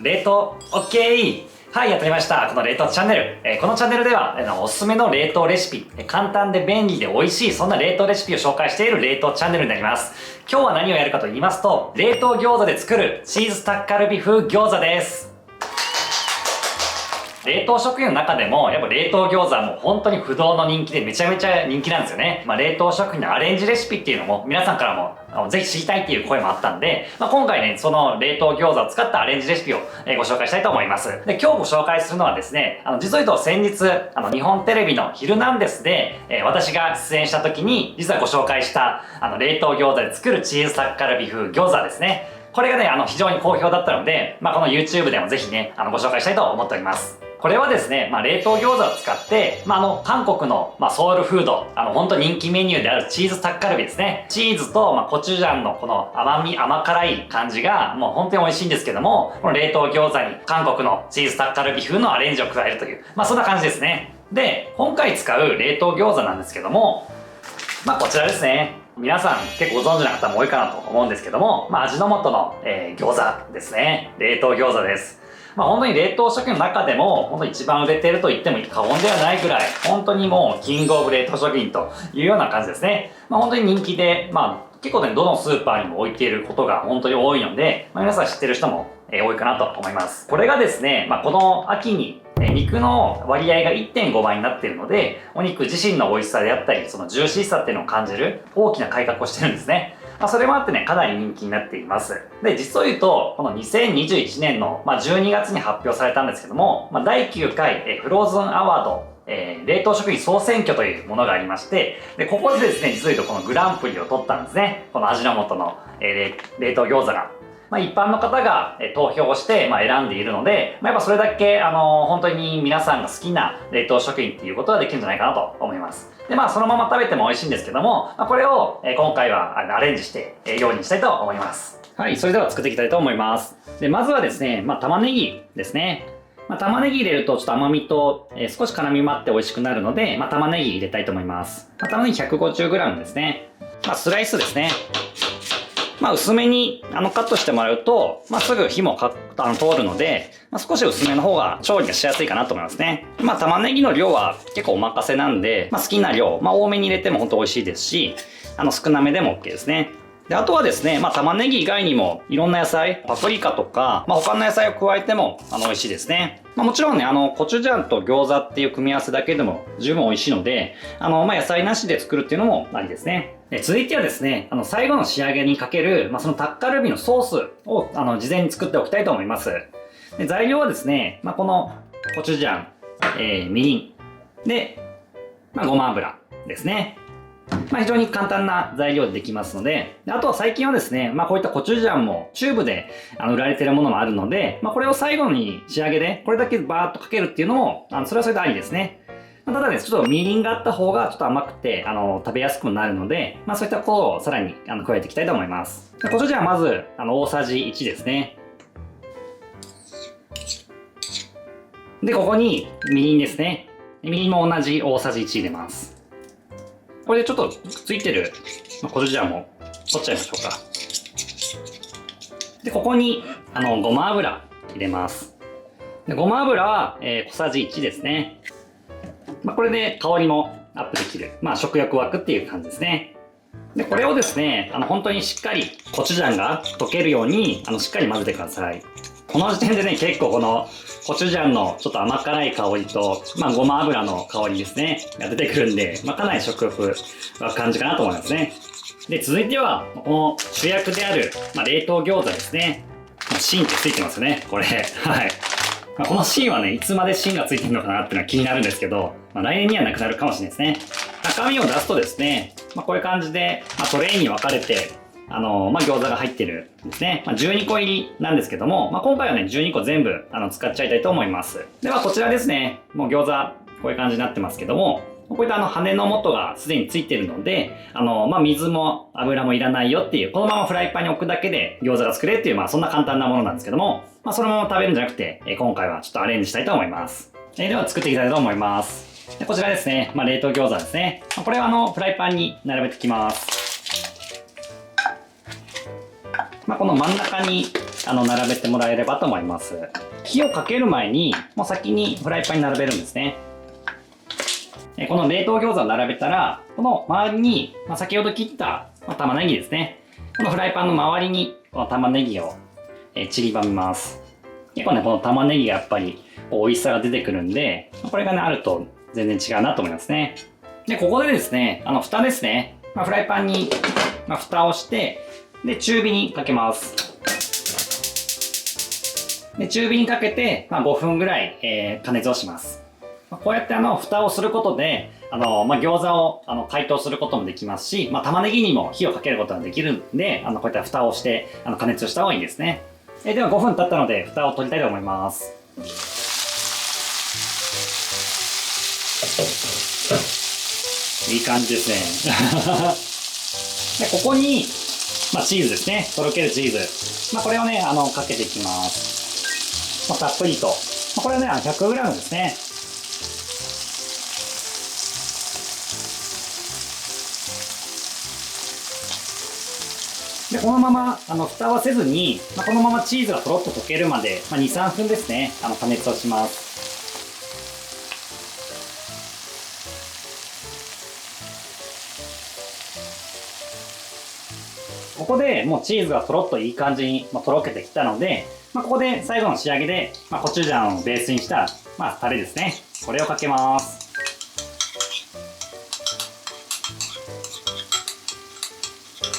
冷凍 OK。 はい、やってみました。この冷凍チャンネル。このチャンネルではおすすめの冷凍レシピ、簡単で便利で美味しい、そんな冷凍レシピを紹介している冷凍チャンネルになります。今日は何をやるかと言いますと、冷凍餃子で作るチーズタッカルビ風餃子です。冷凍食品の中でも、やっぱ冷凍餃子はもう本当に不動の人気でめちゃめちゃ人気なんですよね。冷凍食品のアレンジレシピっていうのも皆さんからもぜひ知りたいっていう声もあったんで、今回ね、その冷凍餃子を使ったアレンジレシピをご紹介したいと思います。で、今日ご紹介するのはですね、実を言うと先日、日本テレビのヒルナンデスで、私が出演した時に、実はご紹介した、冷凍餃子で作るチーズタッカルビ風餃子ですね。これがね、非常に好評だったので、この YouTube でもぜひね、ご紹介したいと思っております。これはですね、冷凍餃子を使って、韓国の、ソウルフード、本当人気メニューであるチーズタッカルビですね。チーズと、コチュジャンのこの甘辛い感じが、もう本当に美味しいんですけども、この冷凍餃子に韓国のチーズタッカルビ風のアレンジを加えるという、そんな感じですね。で、今回使う冷凍餃子なんですけども、こちらですね。皆さん結構ご存知の方も多いかなと思うんですけども、味の素の、餃子ですね。冷凍餃子です。本当に冷凍食品の中でも、本当に一番売れていると言っても過言ではないぐらい、本当にもうキングオブ冷凍食品というような感じですね。本当に人気で、結構ね、どのスーパーにも置いていることが本当に多いので、皆さん知ってる人も多いかなと思います。これがですね、この秋に肉の割合が 1.5 倍になっているので、お肉自身の美味しさであったり、そのジューシーさっていうのを感じる大きな改革をしてるんですね。それもあってね、かなり人気になっています。で、実を言うと、この2021年の12月に発表されたんですけども、第9回フローズンアワード冷凍食品総選挙というものがありまして、で、ここでですね、実を言うとこのグランプリを取ったんですね。この味の素の冷凍餃子が。一般の方が投票をして選んでいるので、やっぱそれだけ本当に皆さんが好きな冷凍食品っていうことができるんじゃないかなと思います。で、そのまま食べても美味しいんですけども、これを今回はアレンジして料理にしたいと思います。はい、それでは作っていきたいと思います。で、まずはですね、玉ねぎですね。玉ねぎ入れるとちょっと甘みと少し絡みもあって美味しくなるので、玉ねぎ入れたいと思います。玉ねぎ 150g ですね。スライスですね。薄めにカットしてもらうと、すぐ火も通るので、少し薄めの方が調理がしやすいかなと思いますね。玉ねぎの量は結構お任せなんで、好きな量、多めに入れても本当美味しいですし、少なめでも OK ですね。で、あとはですね、玉ねぎ以外にもいろんな野菜、パプリカとか、他の野菜を加えても美味しいですね。もちろんね、コチュジャンと餃子っていう組み合わせだけでも十分美味しいので、野菜なしで作るっていうのもありですね。続いてはですね、最後の仕上げにかける、そのタッカルビのソースを、事前に作っておきたいと思います。で、材料はですね、このコチュジャン、みりん、で、ごま油ですね。非常に簡単な材料でできますので、あとは最近はですね、こういったコチュジャンもチューブで売られているものもあるので、これを最後に仕上げでこれだけバーッとかけるっていうのも、それはそれでありですね。ただね、ちょっとみりんがあった方がちょっと甘くて、食べやすくもなるので、そういったことをさらに加えていきたいと思います。コチュジャンはまず、大さじ1ですね。で、ここにみりんですね。みりんも同じ大さじ1入れます。これでちょっとくっついてるコチュジャンも取っちゃいましょうか。で、ここにごま油入れます。で、ごま油は、小さじ1ですね。これで香りもアップできる。食欲湧くっていう感じですね。で、これをですね、本当にしっかりコチュジャンが溶けるようにしっかり混ぜてください。この時点でね、結構このコチュジャンのちょっと甘辛い香りと、ごま油の香りですね、が出てくるんで、かなり食欲湧く感じかなと思いますね。で、続いては、この主役である、冷凍餃子ですね。芯ってついてますよね、これ。はい。この芯はね、いつまで芯がついてるのかなっていうのは気になるんですけど、来年にはなくなるかもしれないですね。中身を出すとですね、こういう感じで、トレイに分かれて、餃子が入ってるんですね。12個入りなんですけども、今回はね、12個全部、使っちゃいたいと思います。では、こちらですね。もう餃子、こういう感じになってますけども、こういった羽の元がすでについてるので、水も油もいらないよっていう、このままフライパンに置くだけで餃子が作れるっていう、そんな簡単なものなんですけども、そのまま食べるんじゃなくて、今回はちょっとアレンジしたいと思います。では、作っていきたいと思います。でこちらですね。冷凍餃子ですね。これはフライパンに並べていきます。この真ん中に並べてもらえればと思います。火をかける前に、もう先にフライパンに並べるんですね。この冷凍餃子を並べたら、この周りに、先ほど切った、玉ねぎですね。このフライパンの周りに、この玉ねぎを、散りばめます。結構ね、この玉ねぎがやっぱり、美味しさが出てくるんで、これがね、あると全然違うなと思いますね。で、ここでですね、蓋ですね。フライパンに、蓋をして、で、中火にかけます。で、中火にかけて、5分ぐらい、加熱をします。こうやって蓋をすることで、餃子を解凍することもできますし、玉ねぎにも火をかけることができるんで、こういった蓋をして、加熱した方がいいですね。では5分経ったので、蓋を取りたいと思います。いい感じですね。で、ここに、チーズですね。とろけるチーズ。これをね、かけていきます。たっぷりと。これはね、100g ですね。で、このまま、蓋はせずに、このままチーズがとろっと溶けるまで、2、3分ですね、加熱をします。ここでもうチーズがとろっといい感じにとろけてきたので、ここで最後の仕上げで、コチュジャンをベースにした、タレですね。これをかけます。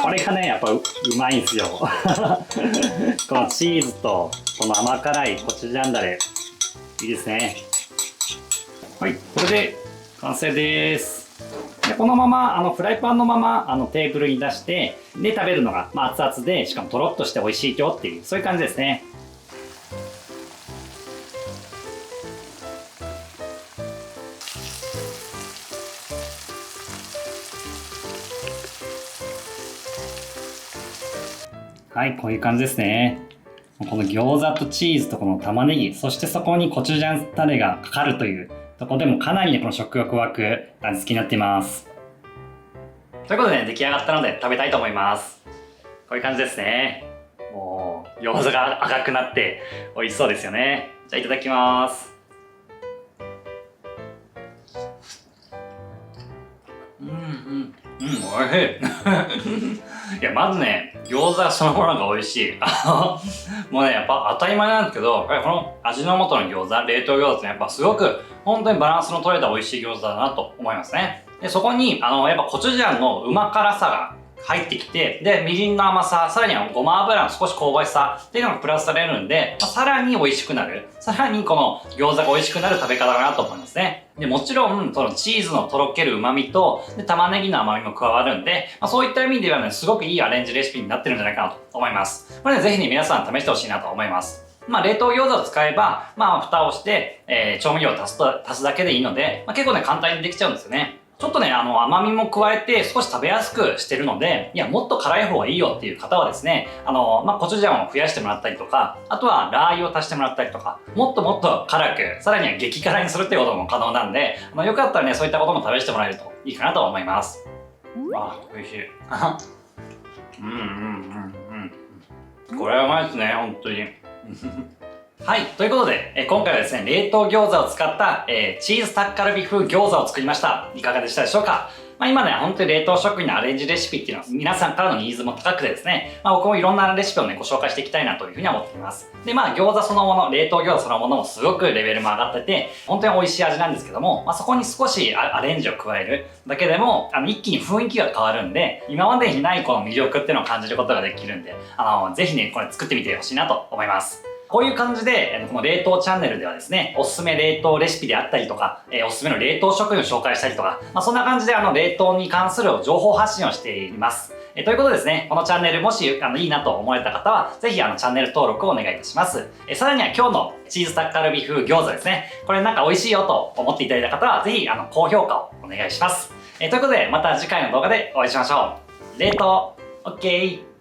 これがね、やっぱうまいんですよ。このチーズと、この甘辛いコチュジャンだれ、いいですね。はい、これで完成です。でこのままフライパンのままテーブルに出してで食べるのが、熱々でしかもとろっとして美味しいよっていうそういう感じですね。はい、こういう感じですね。この餃子とチーズとこの玉ねぎ、そしてそこにコチュジャンタレがかかるというところでもかなりね、この食欲湧く味付けになっています。ということでね、出来上がったので食べたいと思います。こういう感じですね。もう、餃子が赤くなって美味しそうですよね。じゃあいただきます。美味しい。いや、まずね、餃子そのものが美味しい。もうね、やっぱ当たり前なんですけど、この味の素の餃子、冷凍餃子ってやっぱすごく本当にバランスの取れた美味しい餃子だなと思いますね。で、そこに、やっぱコチュジャンのうま辛さが入ってきて、で、みりんの甘さ、さらにはごま油の少し香ばしさっていうのがプラスされるんで、さらに美味しくなる。さらにこの餃子が美味しくなる食べ方だなと思いますね。で、もちろん、そのチーズのとろける旨味と、で、玉ねぎの甘みも加わるんで、そういった意味ではね、すごくいいアレンジレシピになってるんじゃないかなと思います。これね、ぜひね、皆さん試してほしいなと思います。冷凍餃子を使えば、蓋をして、調味料を足すだけでいいので、結構ね、簡単にできちゃうんですよね。ちょっとね、甘みも加えて少し食べやすくしてるので、いや、もっと辛い方がいいよっていう方はですね、コチュジャンを増やしてもらったりとか、あとはラー油を足してもらったりとか、もっともっと辛く、さらには激辛にするっていうことも可能なんで、よかったらね、そういったことも試してもらえるといいかなと思います。美味しい。これはうまいですね、本当に。はい。ということで、今回はですね、冷凍餃子を使った、チーズタッカルビ風餃子を作りました。いかがでしたでしょうか？今ね、本当に冷凍食品のアレンジレシピっていうのは皆さんからのニーズも高くてですね、僕もいろんなレシピをね、ご紹介していきたいなというふうに思っています。で、餃子そのもの、冷凍餃子そのものもすごくレベルも上がってて、本当に美味しい味なんですけども、そこに少しアレンジを加えるだけでも、一気に雰囲気が変わるんで、今までにないこの魅力っていうのを感じることができるんで、ぜひね、これ作ってみてほしいなと思います。こういう感じで、この冷凍チャンネルではですね、おすすめ冷凍レシピであったりとか、おすすめの冷凍食品を紹介したりとか、そんな感じで冷凍に関する情報発信をしています。ということでですね、このチャンネルもしいいなと思われた方は、ぜひチャンネル登録をお願いいたします。さらには今日のチーズタッカルビ風餃子ですね、これなんか美味しいよと思っていただいた方は、ぜひ高評価をお願いします。ということで、また次回の動画でお会いしましょう。冷凍、OK!